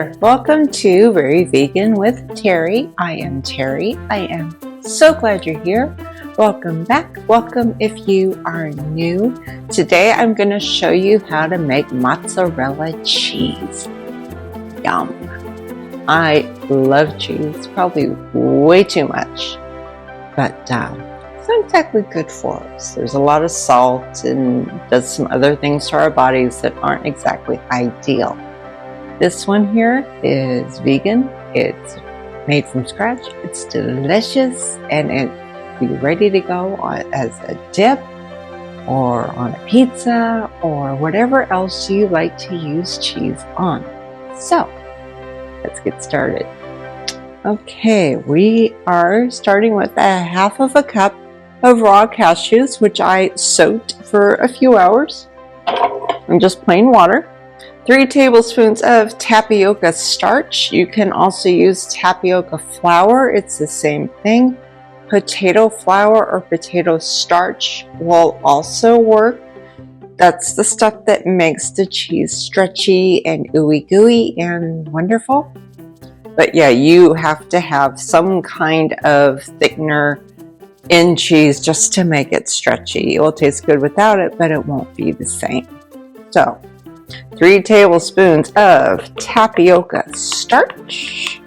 there! Welcome to Very Vegan with Terry. I am Terry. I am so glad you're here. Welcome back. Welcome if you are new. Today I'm going to show you how to make mozzarella cheese. Yum! I love cheese, probably way too much, but it's not exactly good for us. There's a lot of salt and does some other things to our bodies that aren't exactly ideal. This one here is vegan. It's made from scratch. It's delicious and it'll be ready to go as a dip or on a pizza or whatever else you like to use cheese on. So let's get started. Okay, we are starting with a half of a cup of raw cashews, which I soaked for a few hours in just plain water. 3 tablespoons of tapioca starch. You can also use tapioca flour. It's the same thing. Potato flour or potato starch will also work. That's the stuff that makes the cheese stretchy and ooey gooey and wonderful. But yeah, you have to have some kind of thickener in cheese just to make it stretchy. It will taste good without it, but it won't be the same. So 3 tablespoons of tapioca starch,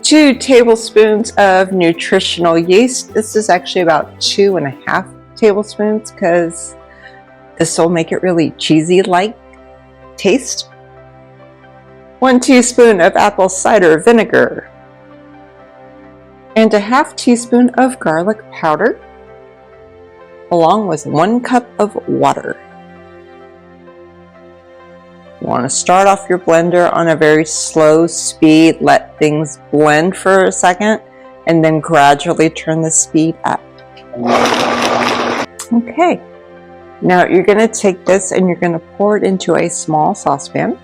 2 tablespoons of nutritional yeast. This is actually about 2.5 tablespoons because this will make it really cheesy-like taste. 1 teaspoon of apple cider vinegar, and a half teaspoon of garlic powder, along with 1 cup of water. You want to start off your blender on a very slow speed, let things blend for a second, and then gradually turn the speed up. Okay, now you're going to take this and you're going to pour it into a small saucepan.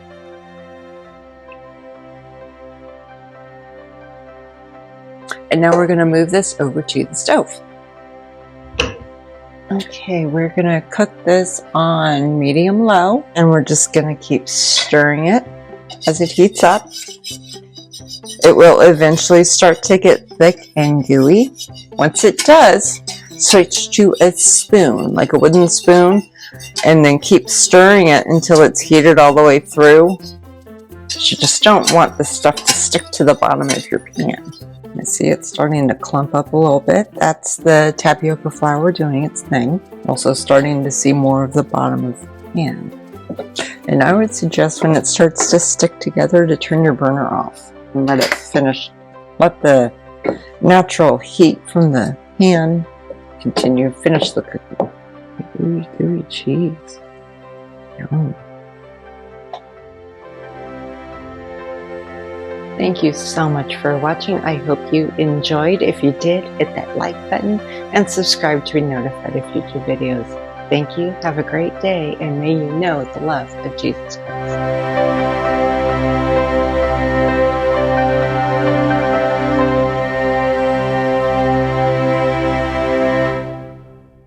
And now we're going to move this over to the stove. Okay, we're going to cook this on medium-low, and we're just going to keep stirring it as it heats up. It will eventually start to get thick and gooey. Once it does, switch to a spoon, like a wooden spoon, and then keep stirring it until it's heated all the way through. You just don't want the stuff to stick to the bottom of your pan. I see it's starting to clump up a little bit. That's the tapioca flour doing its thing. Also starting to see more of the bottom of the pan. And I would suggest when it starts to stick together to turn your burner off and let it finish. Let the natural heat from the pan continue, finish the cooking. Ooey gooey cheese. Yum. Thank you so much for watching. I hope you enjoyed. If you did, hit that like button and subscribe to be notified of future videos. Thank you. Have a great day, and may you know the love of Jesus Christ.